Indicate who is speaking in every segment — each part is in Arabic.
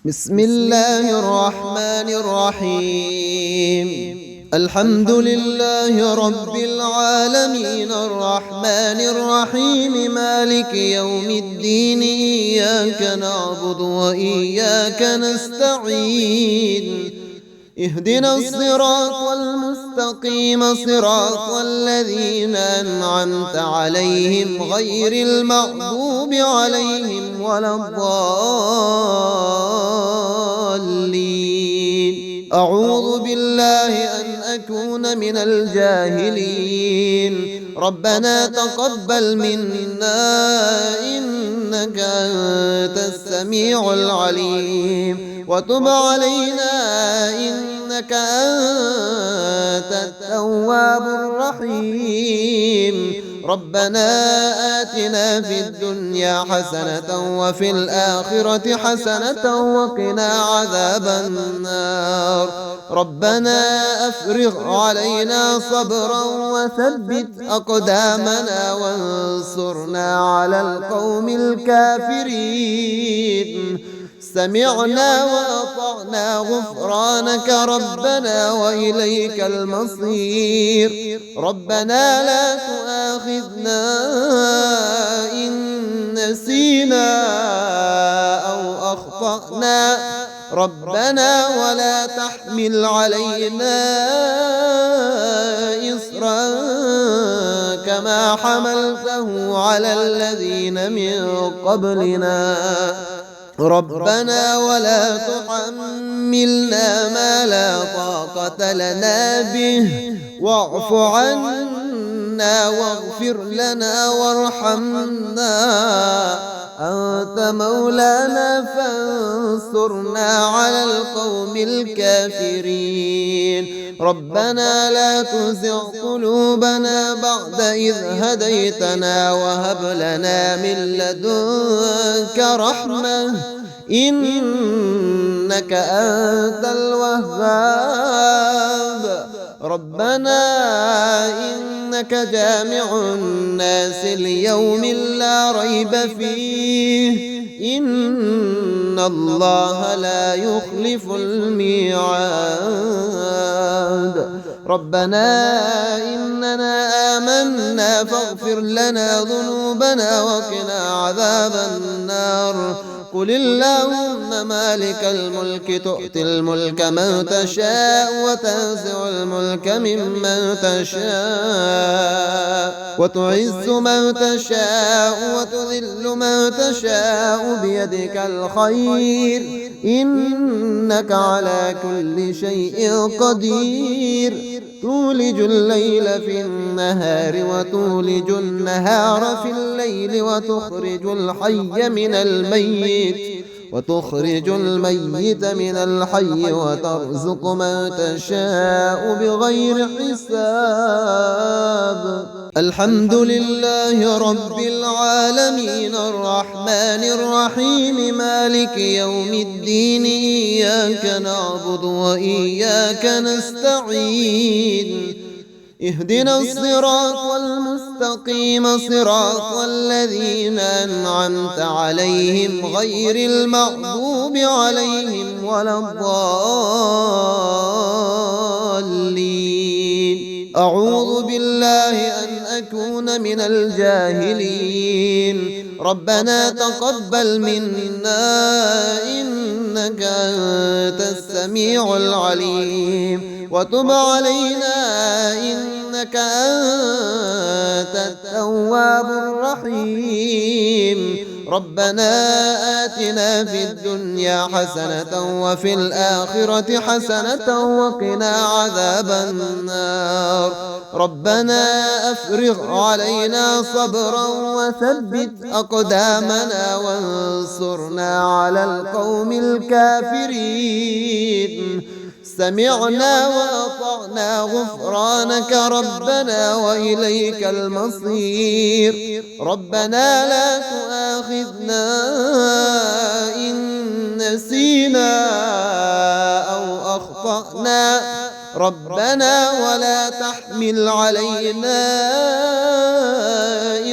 Speaker 1: بسم الله الرحمن الرحيم. الحمد لله رب العالمين الرحمن الرحيم مالك يوم الدين. إياك نعبد وإياك نستعين. اهدنا الصراط المستقيم صراط الذين أنعمت عليهم غير المغضوب عليهم ولا الضالين. أعوذ بالله أن أكون من الجاهلين. ربنا تقبل منا إنك أنت السميع العليم وتب علينا إنك أنت التواب الرحيم. ربنا آتنا في الدنيا حسنة وفي الآخرة حسنة وقنا عذاب النار. ربنا أفرغ علينا صبرا وثبت أقدامنا وانصرنا على القوم الكافرين. سمعنا وأطعنا غفرانك ربنا وإليك المصير. ربنا لا تؤاخذنا إن نسينا أو أخطأنا ربنا ولا تحمل علينا إصرا كما حملته على الذين من قبلنا. ربنا ولا تحملنا ما لا طاقة لنا به واعف عنا واغفر لنا وارحمنا أنت مولانا فانصرنا على القوم الكافرين. ربنا لا تزغ قلوبنا بعد إذ هديتنا وهب لنا من لدنك رحمة إنك أنت الوهاب. ربنا إنك جامع الناس ليوم لا ريب فيه إن الله لا يخلف الميعاد. ربنا إننا آمنا فاغفر لنا ذنوبنا وقنا عذاب النار. قل اللهم مالك الملك تؤتي الملك من تشاء وتنزع الملك ممن تشاء وتعز من تشاء وتذل من تشاء بيدك الخير إنك على كل شيء قدير. تولج الليل في النهار وتولج النهار في الليل وتخرج الميت من الحي وترزق من تشاء بغير حساب. الحمد لله رب العالمين الرحمن الرحيم مالك يوم الدين. إياك نعبد وإياك نستعين. اهدنا الصراط المستقيم صراط الذين أنعمت عليهم غير المغضوب عليهم ولا الضالين. أعوذ بالله أن أكون من الجاهلين. ربنا تقبل منا إنك أنت السميع العليم وتب علينا إنك أنت التواب الرحيم. ربنا آتنا في الدنيا حسنة وفي الآخرة حسنة وقنا عذاب النار. ربنا أفرغ علينا صبرا وثبت أقدامنا وانصرنا على القوم الكافرين. سمعنا وأطعنا غفرانك ربنا وإليك المصير. ربنا لا تؤاخذنا إن نسينا أو أخطأنا ربنا ولا تحمل علينا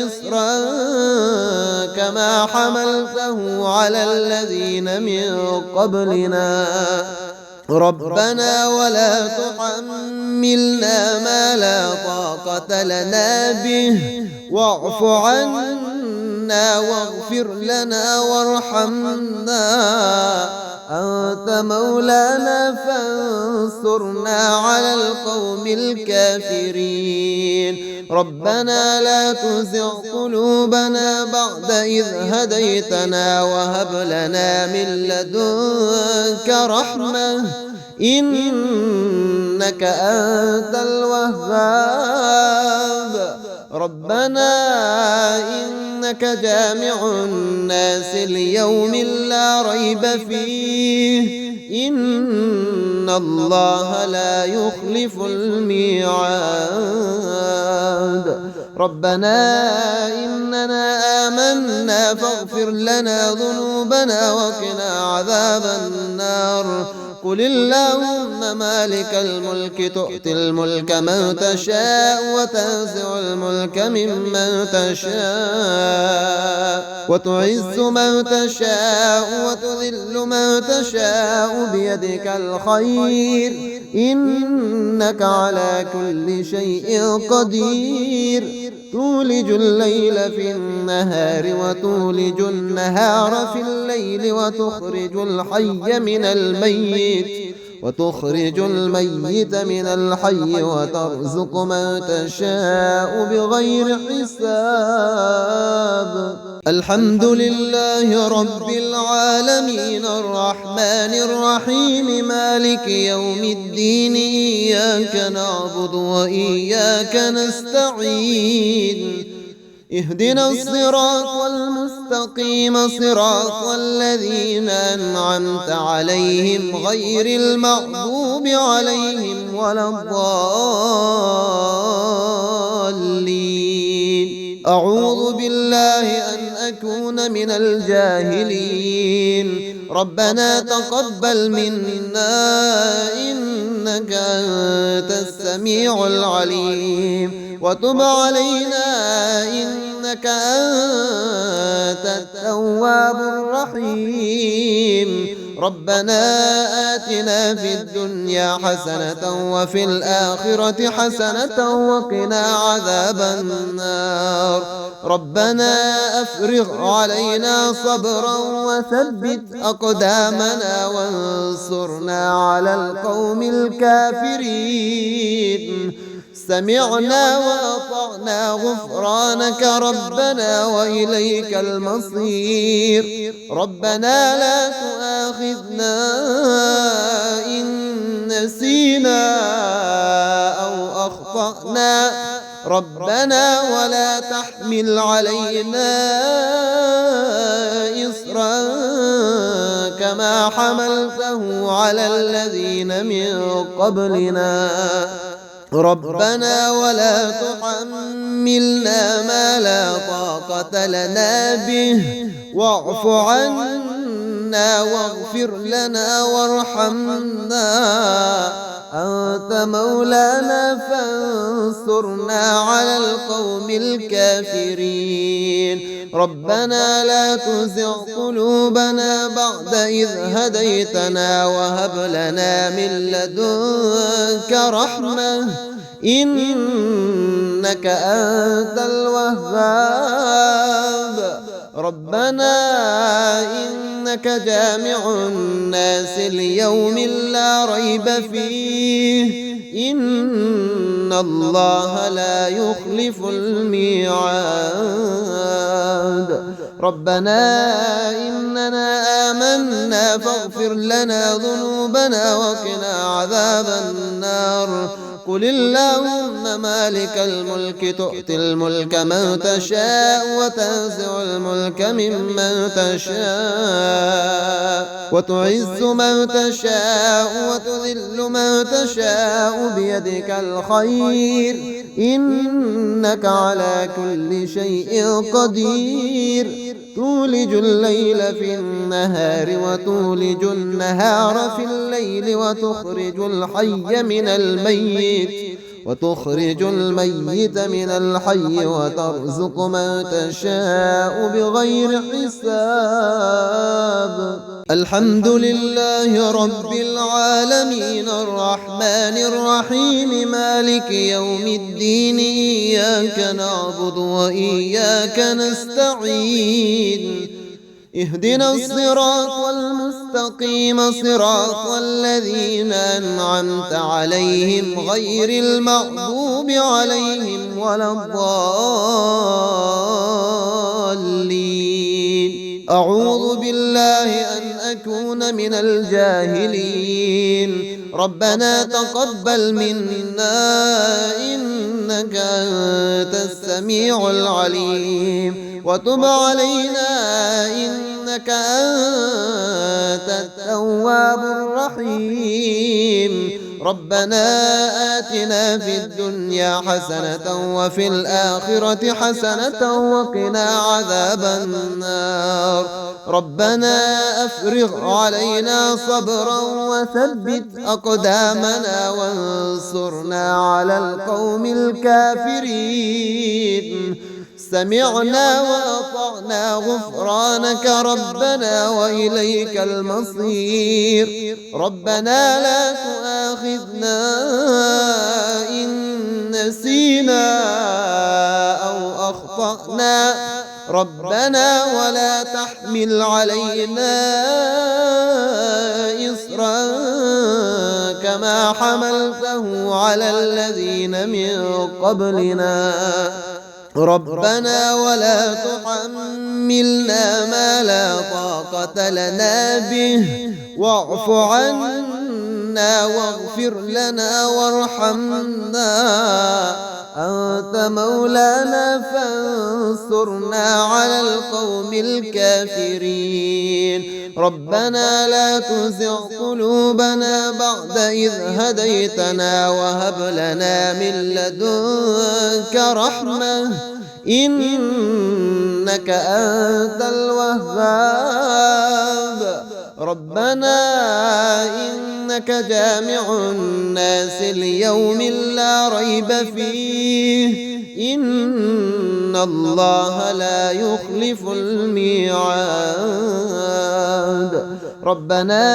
Speaker 1: إصرا كما حملته على الذين من قبلنا ربنا ولا تحملنا ما لا طاقة لنا به واعف عنا واغفر لنا وارحمنا أنت مولانا فانصرنا على القوم الكافرين ربنا لا تزغ قلوبنا بعد إذ هديتنا وهب لنا من لدنك رحمة إنك أنت الوهاب ربنا إنك جامع الناس ليوم لا ريب فيه إن الله لا يخلف الميعاد ربنا إننا آمنا فاغفر لنا ذنوبنا وقنا عذاب النار قل اللهم مالك الملك تؤتي الملك من تشاء وتنزع الملك ممن تشاء وتعز من تشاء وتذل من تشاء بيدك الخير إنك على كل شيء قدير تولج الليل في النهار وتولج النهار في الليل وتخرج الميت من الحي وترزق من تشاء بغير حساب الحمد لله رب العالمين الرحمن الرحيم مالك يوم الدين إياك نعبد وإياك نستعين اهدنا الصراط المستقيم صراط الذين أنعمت عليهم غير المغضوب عليهم ولا الضالين أعوذ بالله أن أكون من الجاهلين ربنا تقبل منا إنك أنت السميع العليم وتب علينا إنك أنت التواب الرحيم ربنا آتنا في الدنيا حسنة وفي الآخرة حسنة وقنا عذاب النار ربنا أفرغ علينا صبرا وثبت أقدامنا وانصرنا على القوم الكافرين سمعنا وأطعنا غفرانك ربنا وإليك المصير ربنا لا تؤاخذنا إن نسينا أو أخطأنا ربنا ولا تحمل علينا إصرا كما حملته على الذين من قبلنا ربنا ولا تحملنا ما لا طاقة لنا به واعف عنا واغفر لنا وارحمنا أنت مولانا فانصرنا على القوم الكافرين ربنا لا تزغ قلوبنا بعد إذ هديتنا وهب لنا من لدنك رحمة إنك أنت الوهاب ربنا إنك جامع الناس ليوم لا ريب فيه إن الله لا يخلف الميعاد ربنا إننا آمنا فاغفر لنا ذنوبنا وقنا عذاب النار قل اللهم مالك الملك تؤتي الملك من تشاء وتنزع الملك ممن تشاء وتعز من تشاء وتذل من تشاء بيدك الخير إنك على كل شيء قدير تولج الليل في النهار وتولج النهار في الليل وتخرج الميت من الحي وترزق من تشاء بغير حساب. الحمد لله رب العالمين الرحمن الرحيم مالك يوم الدين إياك نعبد وإياك نستعين اهدنا الصراط المستقيم صراط الذين أنعمت عليهم غير المغضوب عليهم ولا الضالين. أعوذ بالله أن أكون من الجاهلين. ربنا تقبل منا إنك أنت السميع العليم وتب علينا إنك أنت التواب الرحيم. ربنا آتنا في الدنيا حسنة وفي الآخرة حسنة وقنا عذاب النار. ربنا أفرغ علينا صبرا وثبت أقدامنا وانصرنا على القوم الكافرين. سمعنا وأطعنا غفرانك ربنا وإليك المصير. ربنا لا تؤاخذنا إن نسينا أو أخطأنا ربنا ولا تحمل علينا إصرا كما حملته على الذين من قبلنا ربنا ولا تحملنا ما لا طاقة لنا به واعف عنا واغفر لنا وارحمنا أنت مولانا فانصرنا على القوم الكافرين. ربنا لا تزغ قلوبنا بعد إذ هديتنا وهب لنا من لدنك رحمة إنك أنت الوهاب. ربنا إنك جامع الناس ليوم لا ريب فيه إن الله لا يخلف الميعاد. ربنا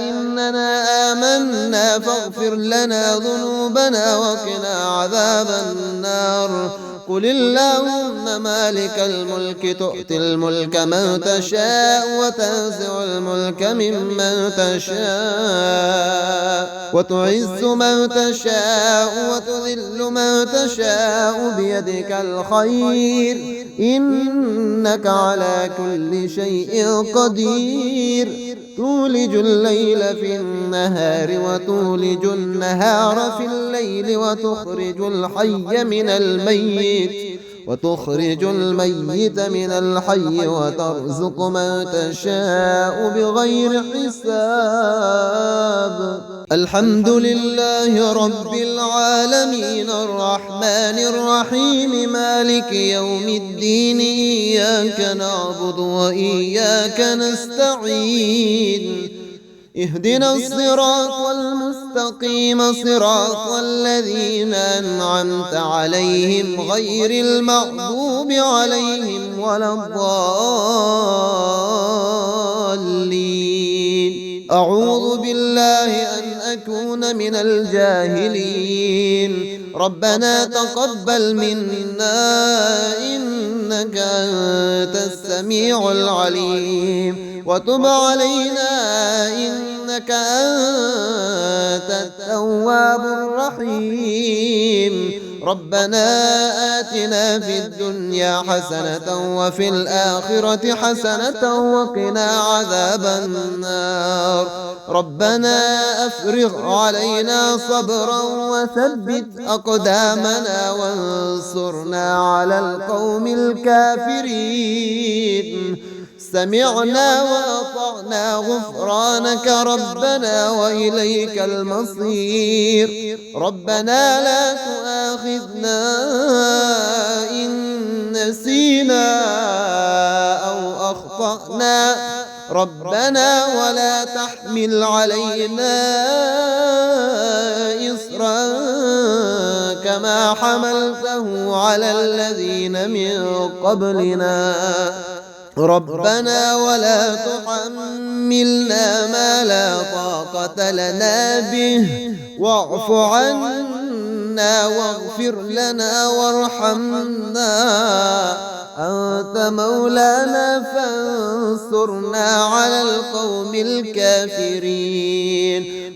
Speaker 1: إننا آمنا فاغفر لنا ذنوبنا وقنا عذاب النار. قل اللهم مالك الملك تؤتي الملك من تشاء وتنزع الملك ممن تشاء وتعز من تشاء وتذل من تشاء بيدك الخير إنك على كل شيء قدير. تولج الليل في النهار وتولج النهار في الليل وتخرج الحي الميت من الحي وترزق من تشاء بغير حساب. الحمد لله رب العالمين الرحمن الرحيم مالك يوم الدين إياك نعبد وإياك نستعين اهدنا الصراط المستقيم صراط الذين أنعمت عليهم غير المغضوب عليهم ولا الضالين. أعوذ بالله أن أكون من الجاهلين. ربنا تقبل منا إنك أنت السميع العليم وتب علينا إنك أنت التواب الرحيم. ربنا آتنا في الدنيا حسنة وفي الآخرة حسنة وقنا عذاب النار. ربنا أفرغ علينا صبرا وثبت أقدامنا وانصرنا على القوم الكافرين. سمعنا وأطعنا غفرانك ربنا وإليك المصير. ربنا لا تؤاخذنا إن نسينا أو أخطأنا ربنا ولا تحمل علينا إصرا كما حملته على الذين من قبلنا ربنا ولا تحملنا ما لا طاقة لنا به واعف عنا واغفر لنا وارحمنا أنت مولانا فانصرنا على القوم الكافرين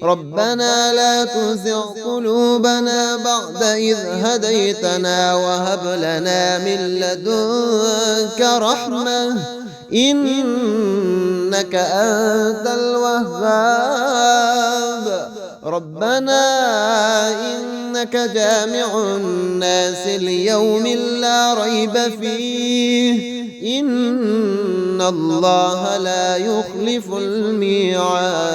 Speaker 1: ربنا لا تزغ قلوبنا بعد إذ هديتنا وهب لنا من لدنك رحمة إنك أنت الوهاب ربنا إنك جامع الناس ليوم لا ريب فيه إن الله لا يخلف الميعاد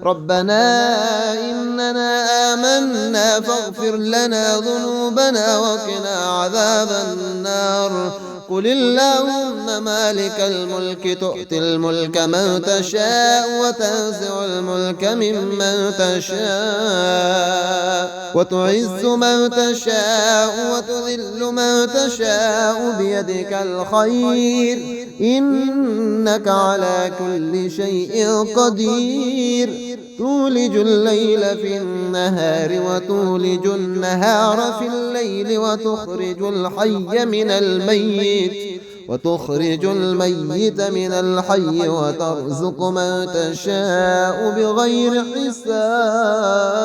Speaker 1: ربنا إننا آمنا فاغفر لنا ذنوبنا وقنا عذاب النار قل اللهم مالك الملك تؤتي الملك من تشاء وتنزع الملك ممن تشاء وتعز من تشاء وتذل من تشاء بيدك الخير إنك على كل شيء قدير تولج الليل في النهار وتولج النهار في الليل وتخرج الميت من الحي وترزق من تشاء بغير حساب